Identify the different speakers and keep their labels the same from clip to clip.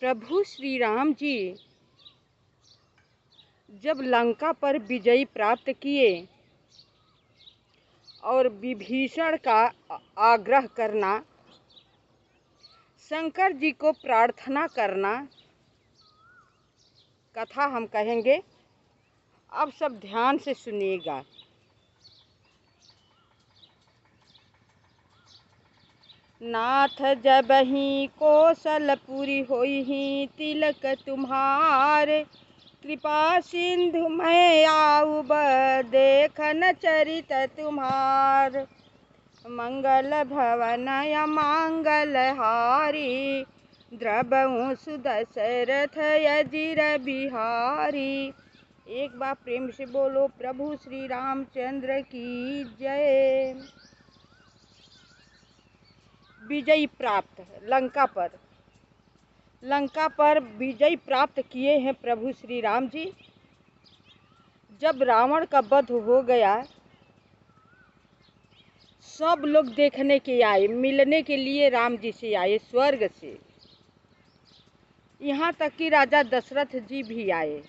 Speaker 1: प्रभु श्री राम जी जब लंका पर विजय प्राप्त किए और विभीषण का आग्रह करना, शंकर जी को प्रार्थना करना, कथा हम कहेंगे। अब सब ध्यान से सुनिएगा। नाथ जबहि कौशलपुरी होई तिलक तुम्हार, कृपा सिंधु मैं आऊब देखन चरित तुम्हार। मंगल भवन अमंगल हारी, द्रवहु सुदशरथ अजिर बिहारी। एक बार प्रेम से बोलो प्रभु श्री रामचंद्र की जय। विजय प्राप्त लंका पर विजय प्राप्त किए हैं प्रभु श्री राम जी। जब रावण का वध हो गया, सब लोग देखने के आए, मिलने के लिए राम जी से आए स्वर्ग से। यहाँ तक कि राजा दशरथ जी भी आए,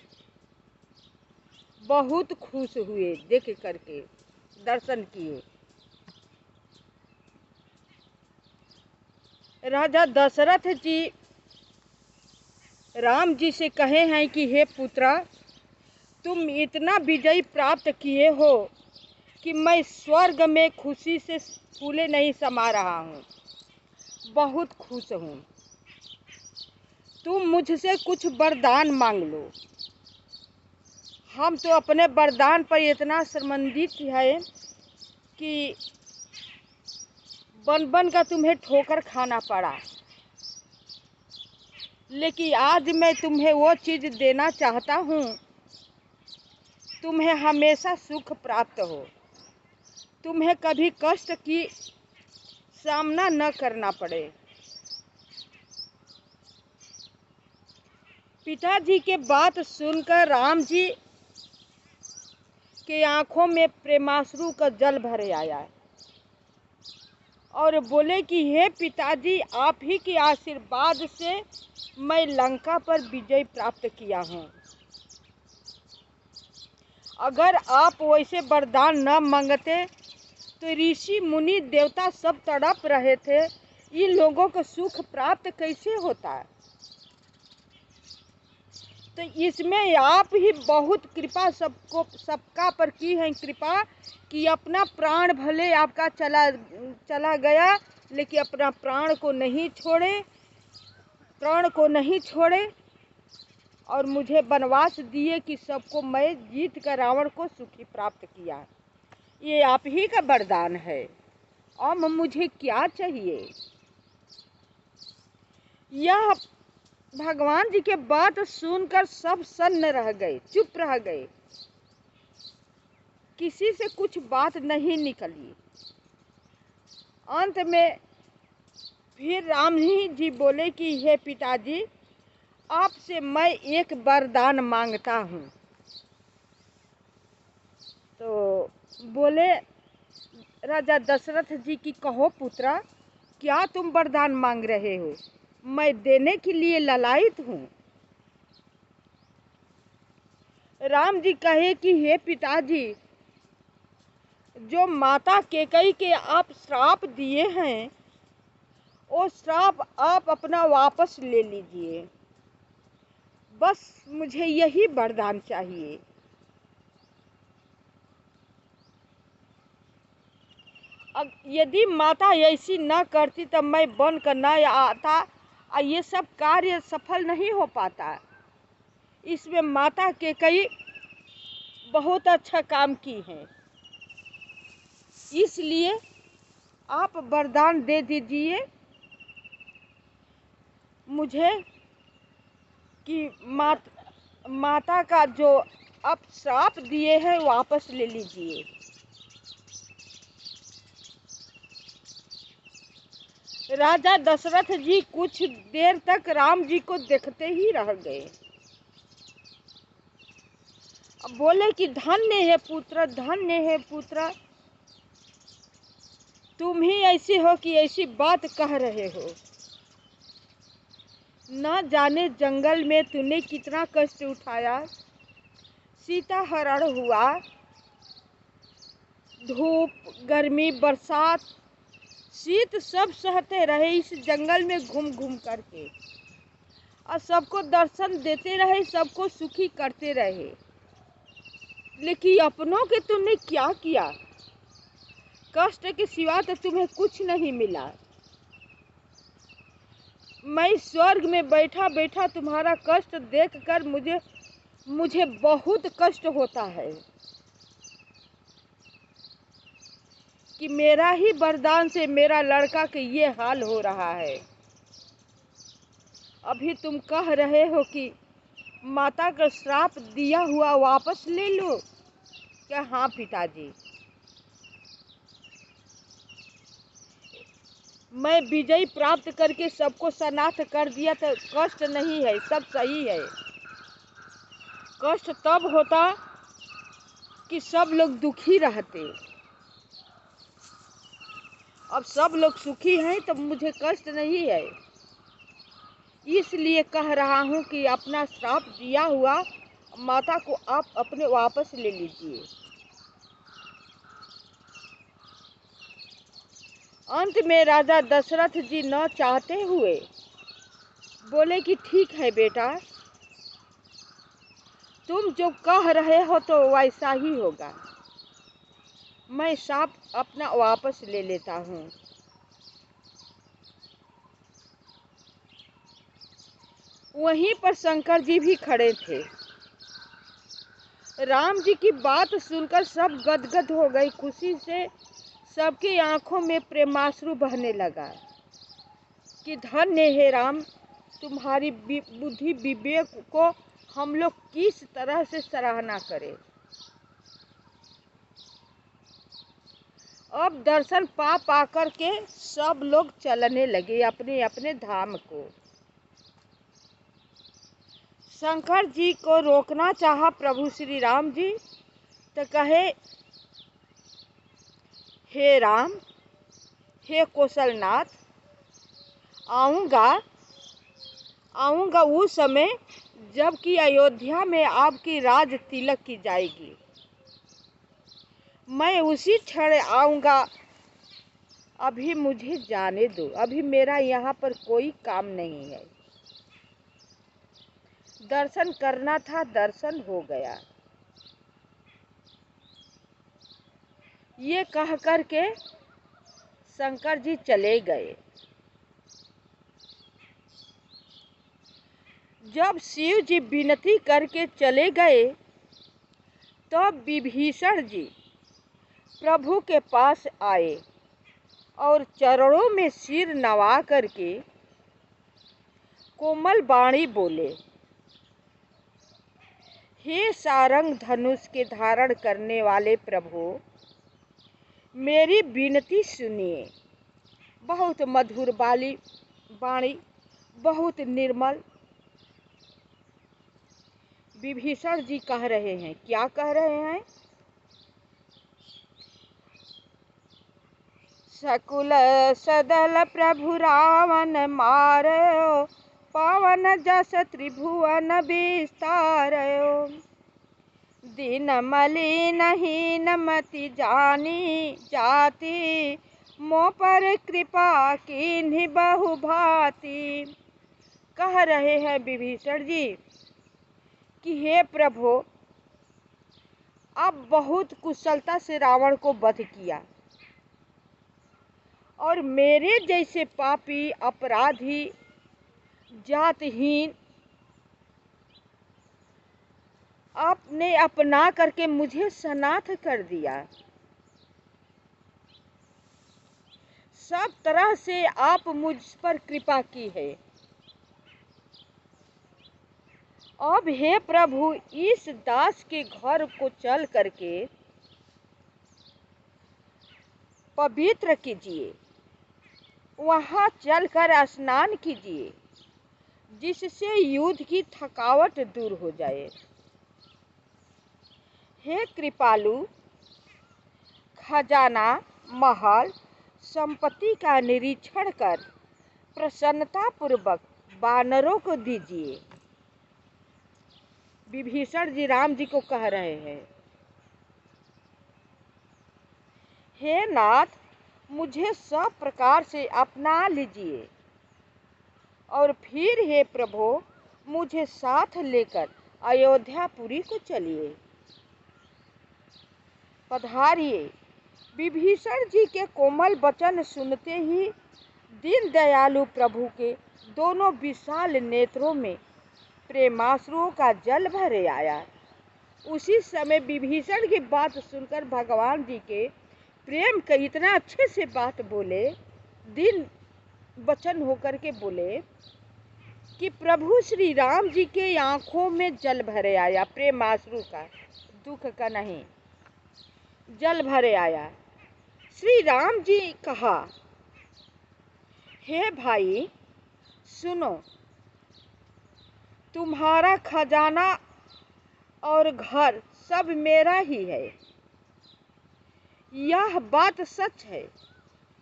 Speaker 1: बहुत खुश हुए देख करके, दर्शन किए। राजा दशरथ जी राम जी से कहे हैं कि हे पुत्रा, तुम इतना विजय प्राप्त किए हो कि मैं स्वर्ग में खुशी से फूले नहीं समा रहा हूँ, बहुत खुश हूँ। तुम मुझसे कुछ वरदान मांग लो। हम तो अपने वरदान पर इतना संबंधित है कि बन बन का तुम्हें ठोकर खाना पड़ा, लेकिन आज मैं तुम्हें वो चीज़ देना चाहता हूँ, तुम्हें हमेशा सुख प्राप्त हो, तुम्हें कभी कष्ट की सामना न करना पड़े। पिताजी के बात सुनकर राम जी के आंखों में प्रेमाश्रु का जल भर आया और बोले कि हे पिताजी, आप ही के आशीर्वाद से मैं लंका पर विजय प्राप्त किया हूँ। अगर आप वैसे वरदान न मांगते तो ऋषि मुनि देवता सब तड़प रहे थे, इन लोगों को सुख प्राप्त कैसे होता है। तो इसमें आप ही बहुत कृपा सबका पर की है कृपा कि अपना प्राण भले आपका चला गया, लेकिन अपना प्राण को नहीं छोड़े और मुझे वनवास दिए कि सबको मैं जीत कर रावण को सुखी प्राप्त किया। ये आप ही का वरदान है, अब मुझे क्या चाहिए। यह भगवान जी के बात सुनकर सब सन्न रह गए, चुप रह गए, किसी से कुछ बात नहीं निकली। अंत में फिर राम जी बोले कि हे पिताजी, आपसे मैं एक वरदान मांगता हूँ। तो बोले राजा दशरथ जी की कहो पुत्रा, क्या तुम वरदान मांग रहे हो, मैं देने के लिए ललायित हूँ। राम जी कहे कि हे पिताजी, जो माता कैकेयी के आप श्राप दिए हैं, वो श्राप आप अपना वापस ले लीजिए, बस मुझे यही वरदान चाहिए। यदि माता ऐसी न करती तब मैं बन कर न आता, ये सब कार्य सफल नहीं हो पाता। इसमें माता कैकेयी बहुत अच्छा काम की है, इसलिए आप वरदान दे दीजिए मुझे कि माता का जो आप श्राप दिए हैं वापस ले लीजिए। राजा दशरथ जी कुछ देर तक राम जी को देखते ही रह गए। अब बोले कि धन्य है पुत्र, धन्य है पुत्र, तुम ही ऐसे हो कि ऐसी बात कह रहे हो। न जाने जंगल में तूने कितना कष्ट उठाया। सीता हरण हुआ, धूप, गर्मी, बरसात, शीत सब सहते रहे इस जंगल में घूम घूम करके, और सबको दर्शन देते रहे, सबको सुखी करते रहे। लेकिन अपनों के तुमने क्या किया? कष्ट के सिवा तो तुम्हें कुछ नहीं मिला। मैं स्वर्ग में बैठा बैठा तुम्हारा कष्ट देखकर मुझे बहुत कष्ट होता है कि मेरा ही वरदान से मेरा लड़का के ये हाल हो रहा है। अभी तुम कह रहे हो कि माता का श्राप दिया हुआ वापस ले लो। क्या? हाँ पिताजी, मैं विजय प्राप्त करके सबको सनाथ कर दिया तो कष्ट नहीं है, सब सही है। कष्ट तब होता कि सब लोग दुखी रहते। अब सब लोग सुखी हैं तो मुझे कष्ट नहीं है। इसलिए कह रहा हूँ कि अपना श्राप दिया हुआ माता को आप अपने वापस ले लीजिए। अंत में राजा दशरथ जी न चाहते हुए बोले कि ठीक है बेटा, तुम जो कह रहे हो तो वैसा ही होगा। मैं श्राप अपना वापस ले लेता हूँ। वहीं पर शंकर जी भी खड़े थे। राम जी की बात सुनकर सब गदगद हो गई खुशी से। सबकी आंखों में प्रेमाश्रु बहने लगा कि धन्य है राम, तुम्हारी बुद्धि विवेक को हम लोग किस तरह से सराहना करें। अब दर्शन पा पाकर के सब लोग चलने लगे अपने अपने धाम को। शंकर जी को रोकना चाहा प्रभु श्री राम जी, तो कहे हे राम, हे कौशलनाथ, आऊँगा उस समय जबकि अयोध्या में आपकी राज तिलक की जाएगी। मैं उसी क्षण आऊँगा। अभी मुझे जाने दो, अभी मेरा यहाँ पर कोई काम नहीं है। दर्शन करना था, दर्शन हो गया। ये कह कर के शंकर जी चले गए। जब शिव जी विनती करके चले गए तो विभीषण जी प्रभु के पास आए और चरणों में सिर नवा करके कोमल वाणी बोले, हे सारंग धनुष के धारण करने वाले प्रभु, मेरी विनती सुनिए। बहुत मधुर वाणी, बहुत निर्मल। विभीषण जी कह रहे हैं, क्या कह रहे हैं? सकुल सदल प्रभु रावण मारयो, पावन जस त्रिभुवन विस्तारयो। दीन मलिन हीन मति जानी जाति, मोह पर कृपा कीन्ही बहु भांति। कह रहे हैं विभीषण जी कि हे प्रभु, आप बहुत कुशलता से रावण को वध किया और मेरे जैसे पापी, अपराधी, जातहीन आपने अपना करके मुझे सनाथ कर दिया। सब तरह से आप मुझ पर कृपा की है। अब हे प्रभु, इस दास के घर को चल करके पवित्र कीजिए, वहां चलकर स्नान कीजिए, जिससे युद्ध की थकावट दूर हो जाए। हे कृपालु, खजाना, महल, संपत्ति का निरीक्षण कर प्रसन्नता पूर्वक वानरों को दीजिए। विभीषण जी राम जी को कह रहे हैं, हे नाथ, मुझे सब प्रकार से अपना लीजिए और फिर हे प्रभु मुझे साथ लेकर अयोध्यापुरी को चलिए, पधारिए। विभीषण जी के कोमल वचन सुनते ही दीन दयालु प्रभु के दोनों विशाल नेत्रों में प्रेमाश्रुओं का जल भरे आया। उसी समय विभीषण की बात सुनकर भगवान जी के प्रेम का इतना अच्छे से बात बोले, दीन वचन होकर के बोले कि प्रभु श्री राम जी के आंखों में जल भरे आया, प्रेमाश्रु का, दुख का नहीं, जल भरे आया। श्री राम जी कहा, हे भाई सुनो, तुम्हारा खजाना और घर सब मेरा ही है, यह बात सच है,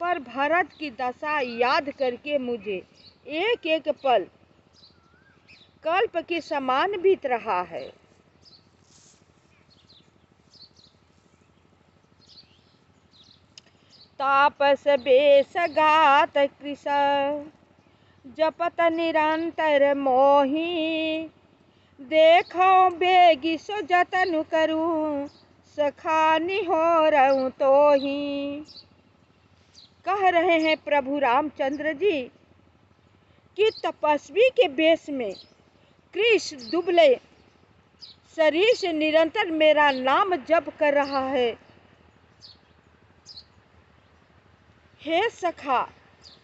Speaker 1: पर भरत की दशा याद करके मुझे एक एक पल कल्प के समान बीत रहा है। तापस बेश गात कृश जपत निरंतर मोही, देखो बेगी सो जतन करूं सखा निहोरऊं तोही। कह रहे हैं प्रभु रामचंद्र जी कि तपस्वी के वेश में कृष दुबले शरीर से निरंतर मेरा नाम जप कर रहा है। हे सखा,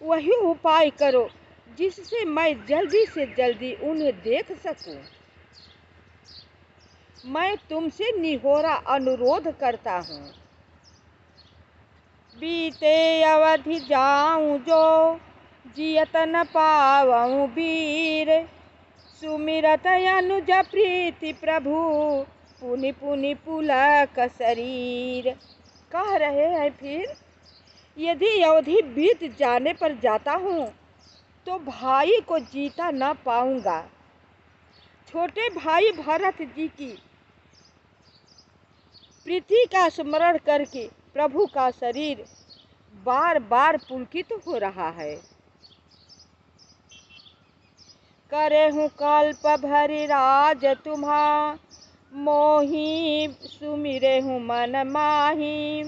Speaker 1: वही उपाय करो जिससे मैं जल्दी से जल्दी उन्हें देख सकूं। मैं तुमसे निहोरा अनुरोध करता हूँ, बीते अवधि जाऊं जो जियत न पावऊं वीर, सुमिरत अनुज प्रीति प्रभु पुनि पुनि पुलक शरीर। कह रहे हैं फिर, यदि अवधि बीत जाने पर जाता हूँ तो भाई को जीता न पाऊंगा। छोटे भाई भरत जी की प्रीति का स्मरण करके प्रभु का शरीर बार बार पुलकित हो रहा है। करे हूँ कल्प भरि राज तुम्हा, मोही सुमिरे हूँ मन माही,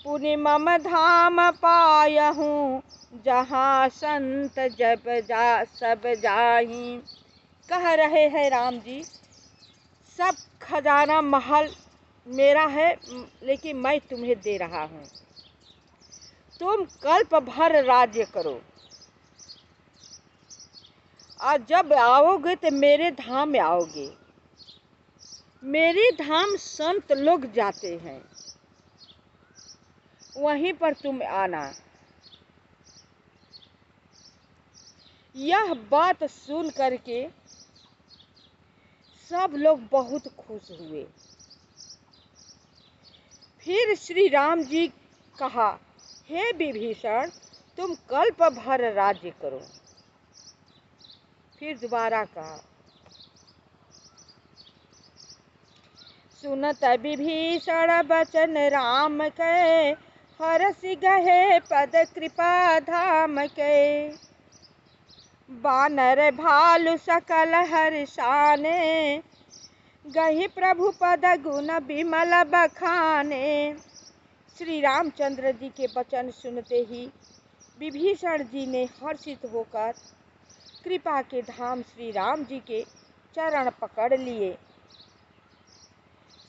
Speaker 1: पुनि मम धाम पायहूँ जहाँ संत जब जा सब जाही। कह रहे हैं राम जी, सब खजाना महल मेरा है, लेकिन मैं तुम्हें दे रहा हूँ, तुम कल्प भर राज्य करो और जब आओगे तो मेरे धाम में आओगे। मेरे धाम संत लोग जाते हैं, वहीं पर तुम आना। यह बात सुन करके सब लोग बहुत खुश हुए। फिर श्री राम जी कहा, हे विभीषण, तुम कल्प भर राज्य करो। फिर दोबारा कहा, सुनत विभीषण बचन राम के, हरसि गहे पद कृपा धाम के, बानर भालु सकल हर्षाने, गहि प्रभु पद गुण विमल बखाने। श्री रामचंद्र जी के वचन सुनते ही विभीषण जी ने हर्षित होकर कृपा के धाम श्री राम जी के चरण पकड़ लिए।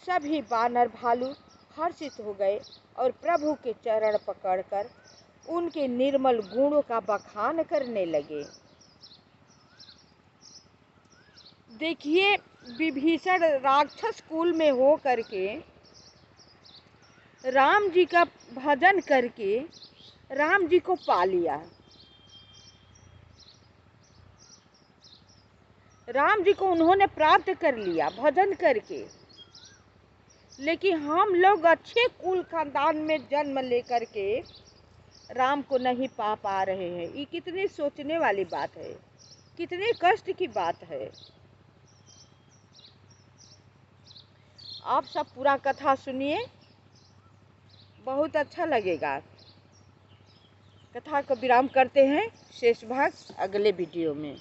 Speaker 1: सभी बानर भालू हर्षित हो गए और प्रभु के चरण पकड़कर उनके निर्मल गुणों का बखान करने लगे। देखिए, विभीषण राक्षस कुल में हो करके राम जी का भजन करके राम जी को पा लिया। राम जी को उन्होंने प्राप्त कर लिया भजन करके। लेकिन हम लोग अच्छे कुल खानदान में जन्म लेकर के राम को नहीं पा रहे हैं। ये कितनी सोचने वाली बात है। कितने कष्ट की बात है। आप सब पूरा कथा सुनिए, बहुत अच्छा लगेगा। कथा को विराम करते हैं, शेष भाग अगले वीडियो में।